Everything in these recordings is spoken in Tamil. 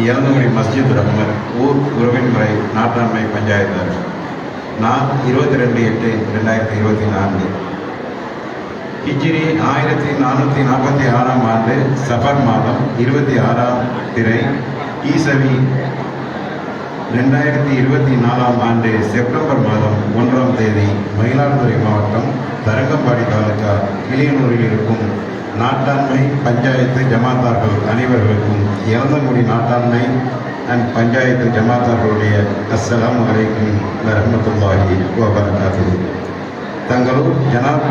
இளந்தமணி மஸ்ஜித் ரஹ்மத் ஊர் உறவின் முறை நாட்டாண்மை பஞ்சாயத்தார். நான் 22/8/2024 ஹிஜ்ரி 1446 ஆண்டு சஃபர் மாதம் 26ஆம் திரை ஈசவி 2024 ஆண்டு செப்டம்பர் மாதம் 1ஆம் தேதி மயிலாடுதுறை மாவட்டம் தரங்கம்பாடி தாலுகா கிளியனூரில் இருக்கும் நாட்டாண்மை பஞ்சாயத்து ஜமாத்தார்கள் அனைவர்களுக்கும் இளந்தங்குடி நாட்டாண்மை அண்ட் பஞ்சாயத்து ஜமாத்தார்களுடைய அஸ்ஸலாமு அலைக்கும் வரஹ்மத்துல்லாஹி வபரகாத்துஹு. தங்களூர் ஜனாப்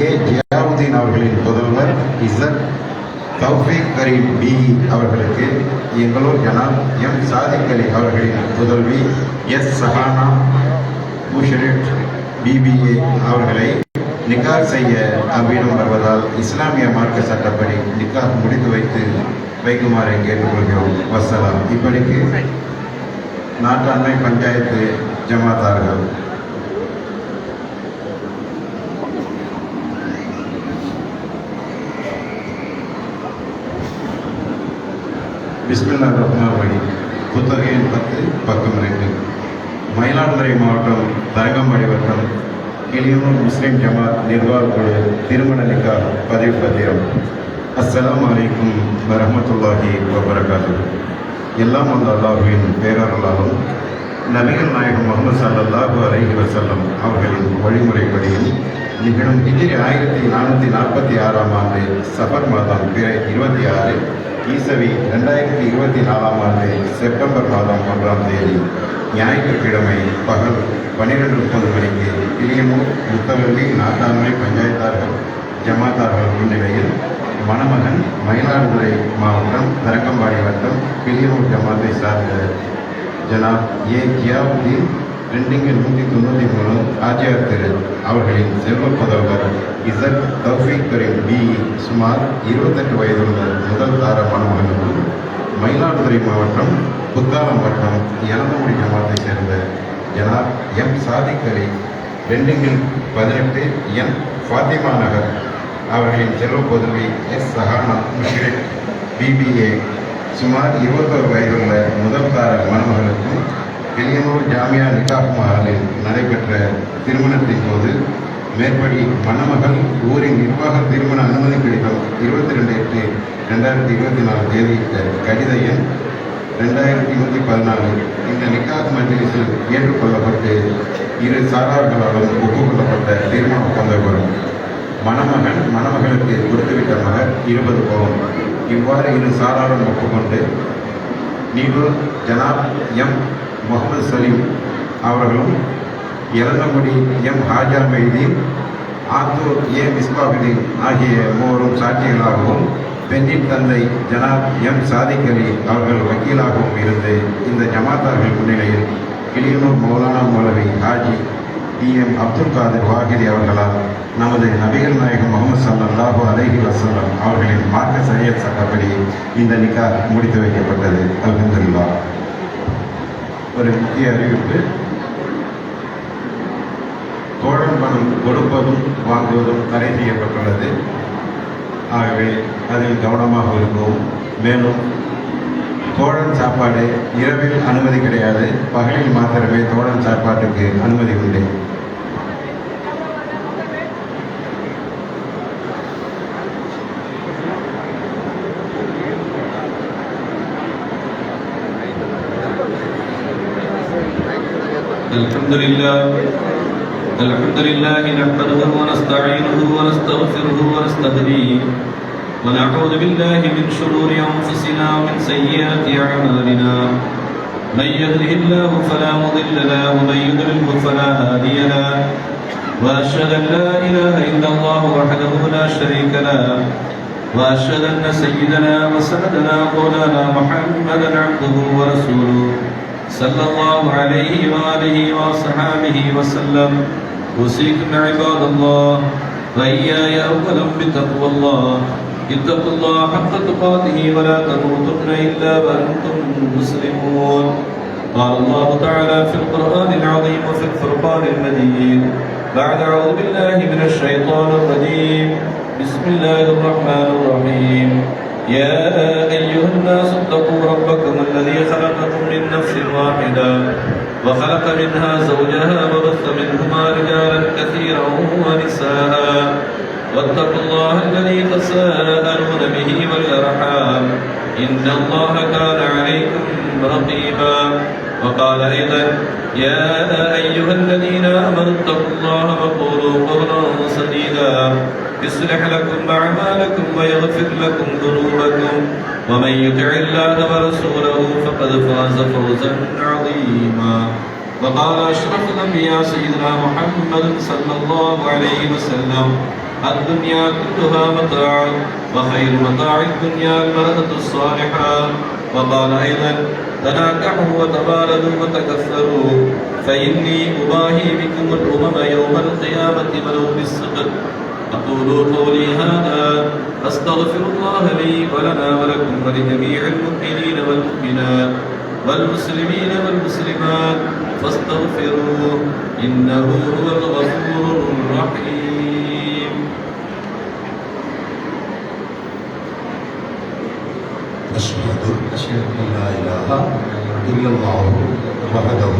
ஏ ஜியாவுதீன் அவர்களின் புதல்வர் இசத் தௌஃபீக் கரீம் பிஇ அவர்களுக்கு எங்களூர் ஜனாப் எம் சாதிக் அலி அவர்களின் புதல்வி எஸ் சஹானா முஷரிட் பிபிஏ அவர்களை நிக்காஹ் செய்ய அவ்விடம் வருவதால் இஸ்லாமிய மார்க்க சட்டப்படி நிக்காஹ் முடித்து வைக்குமாறு கேட்டுக்கொள்கிறோம். வசலாம். இப்படிக்கு நாட்டாண்மை பஞ்சாயத்து ஜமாத்தார்கள். பிஸ்மில்லாஹிர் ரஹ்மானிர் ரஹீம். புத்தக எண் 10 பக்கம் 2. மயிலாடுதுறை மாவட்டம் தரங்கம்பாடி வட்டம் கிளியனூர் முஸ்லிம் ஜமாத் நிர்வாக குழு திருமண நிக்காஹ் பதிவு பத்திரம். அஸ்ஸலாமு அலைக்கும் வரஹ்மத்துல்லாஹி வபரகாத்துஹு. எல்லாம் அந்த அல்லாஹ்வின் பேரருளாலும் நபிகள் நாயகம் முஹம்மது ஸல்லல்லாஹு அலைஹி வஸல்லம் அவர்களின் வழிமுறைப்படியும் நிகழும் ஹிஜ்ரி 1446 ஆண்டு சஃபர் மாதம் 26 ஈசவி 2024 ஆண்டு செப்டம்பர் மாதம் 1ஆம் தேதி ஞாயிற்றுக்கிழமை பகல் 12:30 மணிக்கு கிளியனூர் முத்தவல்லி நாட்டாண்மை பஞ்சாயத்தார்கள் ஜமாத்தார்கள் முன்னிலையில் மணமகன் மயிலாடுதுறை மாவட்டம் தரங்கம்பாடி வட்டம் கிளியனூர் ஜமாத்தை சார்ந்த ஜனாப் ஏ ஜியாவுதீன் 2/193 ஆஜியார் திரு அவர்களின் செல்வ புதல்வர் இசத் தௌஃபீக் கரீம் பிஇ சுமார் 28 வயதுள்ள முதல் தார மணமகனுக்கும் மயிலாடுதுறை மாவட்டம் புத்தாலம் வட்டம் இளந்தமுடி ஜமாத்தை சேர்ந்த ஜனாப் எம் சாதிக் அலி 2/18 என் ஃபாத்திமா நகர் அவர்களின் செல்வ புதல்வி எஸ் சஹானா முஷ்ரிக் பிபிஏ சுமார் 21 வயதுள்ள முதல் தார மணமகனுக்கும் கிளியனூர் ஜாமியா நிக்காஹ் மஹாலில் நடைபெற்ற திருமணத்தின் போது மேற்படி மணமகள் ஊரின் நிர்வாக திருமண அனுமதி கடிதம் 22/8/2024 தேதியிட்ட கடித எண் 2114 இந்த நிக்காஹ் மஜ்லிஸில் ஏற்றுக்கொள்ளப்பட்டு இரு சாரார்களாலும் ஒப்புக்கொள்ளப்பட்ட திருமண ஒப்பந்தம். மணமகன் மணமகளுக்கு கொடுத்துவிட்ட மகர் 20 பவுன். இவ்வாறு இரு சாராரும் ஒப்புக்கொண்டு நீடூர் ஜனாப் எம் முகமது சலீம் அவர்களும் இளந்தங்குடி எம் ஹாஜா மைதீன் ஆத்தூர் ஏ மிஸ்பாகுதீன் ஆகிய மூவரும் சாட்சிகளாகவும் பெண்ணின் தந்தை ஜனாப் எம் சாதிக் அலி அவர்கள் வக்கீலாகவும் இருந்து இந்த ஜமாத்தார்கள் முன்னிலையில் கிளியனூர் மௌலானா மௌலவி ஹாஜி DM அப்துல் காதிர் வாகிதி அவர்களால் நமது நபிகள் நாயகம் முஹம்மது ஸல்லல்லாஹு அலைஹி வஸல்லம் அவர்களின் மார்க்க ஷரியத் சட்டப்படி இந்த நிக்காஹ் முடித்து வைக்கப்பட்டது. அல்ஹம்துலில்லாஹ். ஒரு முக்கிய அறிவிப்பு. தோழன் பணம் கொடுப்பதும் வாங்குவதும் தடை செய்யப்பட்டுள்ளது. ஆகவே அதில் கவனமாக இருக்கும். மேலும் தோழன் சாப்பாடு இரவில் அனுமதி கிடையாது. பகலில் மாத்திரமே தோழன் சாப்பாட்டுக்கு அனுமதி உண்டு. الحمد لله نحمده ونستعينه ونستغفره ونستهديه ونعوذ بالله من شرور أنفسنا ومن سيئات أعمالنا. من يهده الله فلا مضل له ومن يضلله فلا هادي له. وأشهد أن لا إله إلا الله وحده لا شريك له وأشهد أن سيدنا وسندنا مولانا محمدا عبده ورسوله صلى الله عليه وآله وصحبه وسلم. أوصيكم عباد الله وإياي أولا بتقوى الله. اتقوا الله حق تقاته ولا تموتن إلا وأنتم مسلمون. قال الله تعالى في القرآن العظيم وفي الفرقان المجيد بعد أعوذ بالله من الشيطان الرجيم. بسم الله الرحمن الرحيم. يا أيها الناس اتقوا ربكم الذي خلقكم من نفس واحدة وخلق منها زوجها وبث منهما رجالا كثيرا ونساء واتقوا الله الذي تساءلون به والأرحام إن الله كان عليكم رقيبا. وقال أيضا يا أيها الذين آمنوا اتقوا الله وقولوا قولا سديدا يصلح لكم أعمالكم ويغفر لكم ذنوبكم ومن يطع الله ورسوله فقد فاز فوزا عظيما. وقال أشرف الأنبياء سيدنا محمد صلى الله عليه وسلم الدنيا كلها متاع وخير متاع الدنيا المرأة الصالحة. وقال أيضا تناكحوا وتبارزوا وتكثروا فإني أباهي بكم الأمم يوم القيامة ولو بالسقط. أقول قولي هذا أستغفر الله لي ولنا ولكم ولجميع المؤمنين والمؤمنات والمسلمين والمسلمات فاستغفروه إنه هو الغفور الرحيم. أشهد أن لا إله إلا الله وحده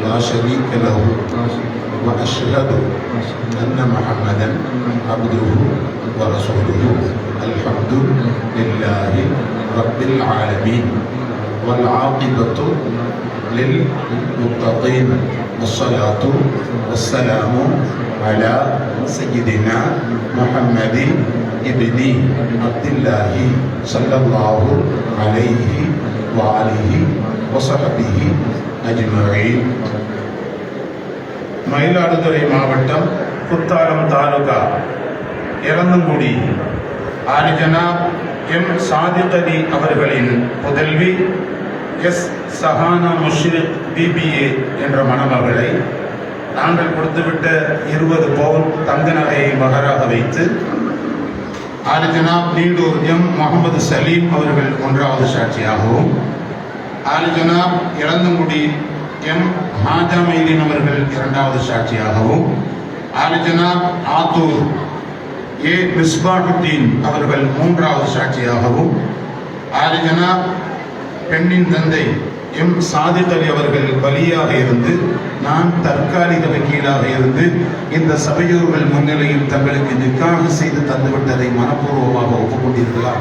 لا شريك له وأشهد أن محمدا عبده ورسوله. الحمد لله رب العالمين والعاقبة للمتقين والصلاة والسلام على سيدنا محمد ابن عبد الله صلى الله عليه وآله وصحبه أجمعين. மயிலாடுதுறை மாவட்டம் குத்தாலம் தாலுகா இறந்தங்குடி ஆலிஜனாப் எம் சாதிக் அலி அவர்களின் புதல்வி எஸ் சஹானா முஷ்ரிக் பிபிஏ என்ற மணமகளை நாங்கள் கொடுத்துவிட்ட 20 பவுன் தங்க நகையை மகராக வைத்து ஆலிஜனாப் நீடூர் எம் முகமது சலீம் அவர்கள் 1வது சாட்சியாகவும், ஆலிஜனாப் இறந்தங்குடி எம் ஹாஜா மைதீன் அவர்கள் 2வது சாட்சியாகவும், ஆலிஜனாப் ஆத்தூர் ஏ மிஸ்பாஹுத்தீன் அவர்கள் 3வது சாட்சியாகவும், ஆலிஜனாப் பெண்ணின் தந்தை எம் சாதிக் அலி அவர்கள் பலியாக இருந்து நான் தற்காலிக வக்கீலாக இருந்து இந்த சபையோர்கள் முன்னிலையில் தங்களுக்கு நிக்காக செய்து தந்துவிட்டதை மனப்பூர்வமாக ஒப்புக்கொண்டீர்களா?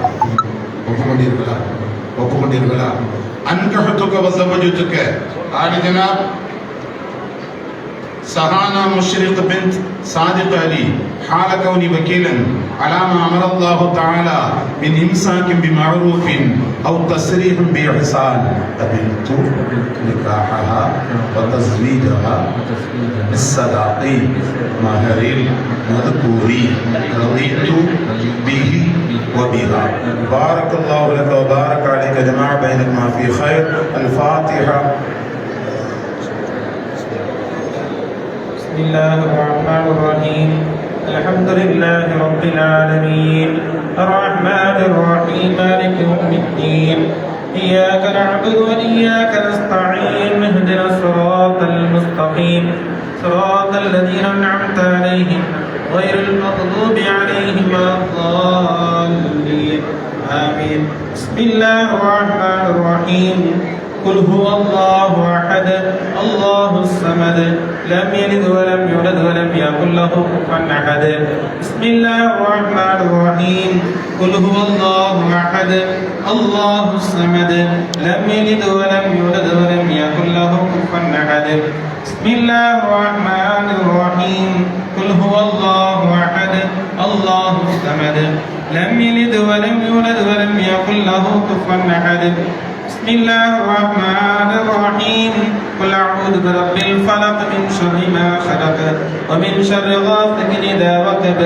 அன்கஹத்துக வஸவஜுதுக ஆலிஜனாப் سهانا مشرق بنت صادق علي حال كوني وكيلا على ما امر الله تعالى من امساك بمعروف او تسريح باحسان قبلت نكاحها وتزويجها بالصداق مهر المذكور رضيت به وبها. بارك الله لك وبارك عليك جماع بينكما في خير. الفاتحه. بسم الله الرحمن الرحيم. الحمد لله رب العالمين الرحمن الرحيم مالك يوم الدين إياك نعبد وإياك نستعين اهدنا الصراط المستقيم صراط الذين أنعمت عليهم غير المغضوب عليهم ولا الضالين آمين. بسم الله الرحمن الرحيم. قل هو الله أحد الله الصمد لم يلد ولم يولد ولم يكن له كفوا أحد. بسم الله الرحمن الرحيم. قل هو الله أحد الله الصمد لم يلد ولم يولد ولم يكن له كفوا أحد. بسم الله الرحمن الرحيم. قل هو الله أحد الله الصمد لم يلد ولم يولد ولم يكن له كفوا أحد. بسم الله الرحمن الرحيم. قل أعوذ برب الفلق من شر ما خلق ومن شر غاسق إذا وقب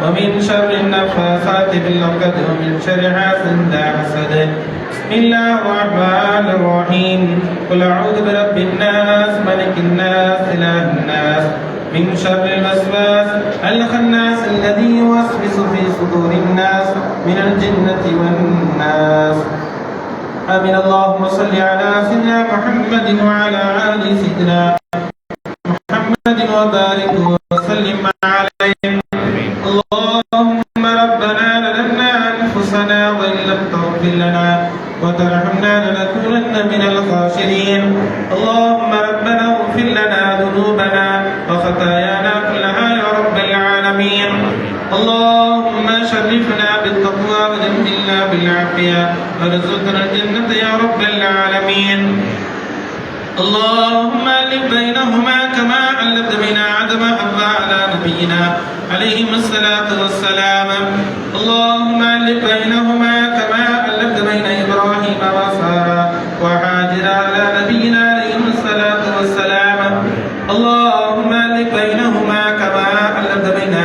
ومن شر النفاثات في العقد ومن شر حاسد إذا حسد. بسم الله الرحمن الرحيم. قل أعوذ برب الناس ملك الناس إله الناس من شر الوسواس الخناس الذي يوسوس في صدور الناس من الجنة والناس. آمين. اللهم صل على سيدنا محمد وعلى آل سيدنا محمد وبارك وسلم عليه. اللهم ربنا ظلمنا أنفسنا وإن لم لنكونن من الخاسرين. اللهم ربنا اغفر لنا ذنوبنا وخطايانا كلها يا رب العالمين. اللهم شرفنا بالتقوى وجملنا بالعافية وارزقنا الجنة يا رب العالمين. اللهم ألف بينهما كما ألفت بين آدم وحواء على نبينا عليهم الصلاة والسلام. اللهم ألف بينهما كما ألفت بين إبراهيم وسارة وهاجر على نبينا عليهم الصلاة والسلام. اللهم ألف بينهما كما ألفت بين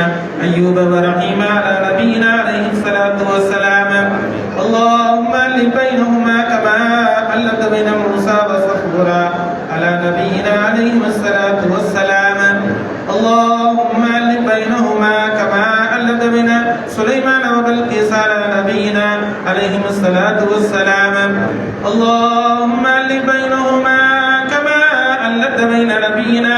أيوب ورحيم على نبينا عليه الصلاة والسلام. اللهم ألف بينهما كما ألفت بين موسى وصخورا على نبينا عليه الصلاة والسلام. اللهم ألف بينهما كما ألفت بين سليمان وبلقيس على نبينا عليهم الصلاة والسلام. اللهم ألف بينهما كما ألفت بين نبينا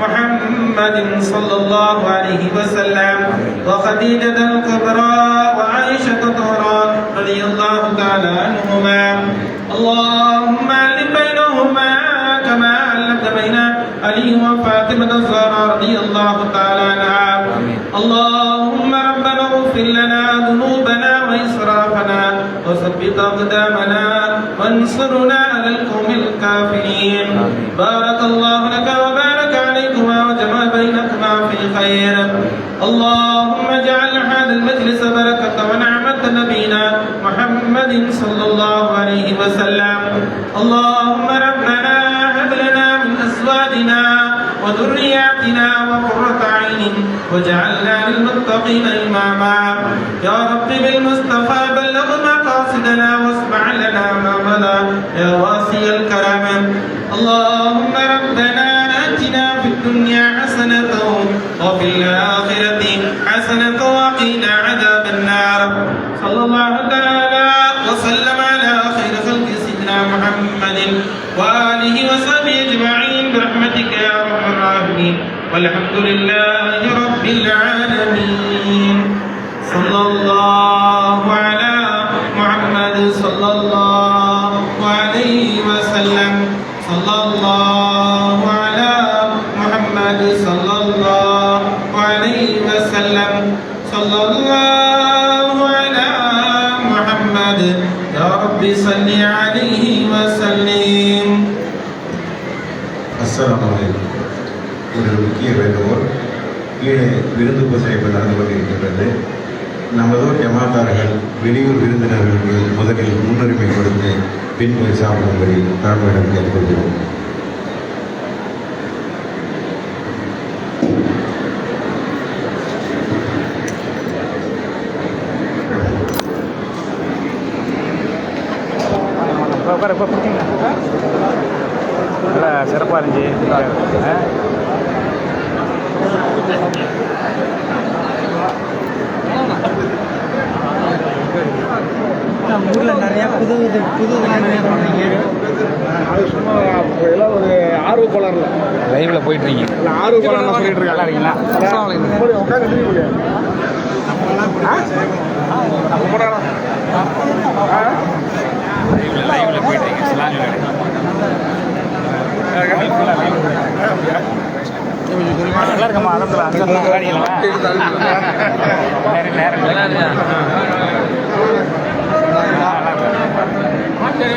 محمد صلى الله عليه وسلم وخديجة الكبرى وعائشة الطهرى رضي الله تعالى عنهما. اللهم ألف بينهما كما ألفت بين علي وفاطمة الزهراء رضي الله تعالى عنها. اللهم ربنا اغفر لنا ذنوبنا وإسرافنا وثبت أقدامنا وانصرنا على القوم الكافرين. بارك الله لك وبارك عليكما وجمع بينكما في خير. اللهم اجعل هذا المجلس بركة ونعمة نبينا محمد صلى الله عليه وسلم. اللهم ربنا هب لنا من أزواجنا وذرياتنا وقرة عين وجعلنا للمتقين إماما. يا رب بالمصطفى بلغ مقاصدنا واسمع لنا ما مضى يا واسع الكرم. اللهم ربنا آتنا في الدنيا حسنة وفي الآخرة حسنة وقنا عذاب النار. صلى الله تعالى وسلم على خير خلق سيدنا محمد وآله وصحبه أجمعين برحمتك يا أرحم الراحمين والحمد لله رب العالمين. صلى الله على محمد صلى الله عليه وسلم. صلى الله على محمد صلى الله عليه وسلم. صلى الله على محمد يا رب صل عليه وسلم. அஸ்ஸலாமு அலைக்கும். ஒரு முக்கிய வேண்டுகோள், கீழே விருந்து பூசைப்பு நடந்து கொண்டிருக்கின்றது. நமதூர் ஜமாத்தார்கள் வெளியூர் விருந்தினர்களுக்கு முதலில் முன்னுரிமை கொடுத்து பின்பு சாப்பிடும்படி தாழ்மையிடம் கேட்டுக்கொள்கிறோம். நல்லா சிறப்பாக இருந்துச்சு. ஊரில் நிறையா புது நிறையா பண்ணீங்க. இதெல்லாம் ஒரு ஆர்வப்பாளர்ல லைவ்ல போயிட்டு இருக்கீங்க. ஆர்வப்பாளர் சொல்லிட்டு இருக்கா இருக்கீங்களா? லைவ்ல போயிட்டு இருக்கீங்க. நல்லா இருக்கம்மா. அலமதுல்லா. அங்கே விளையாடிங்களா? நேரம் அப்படியே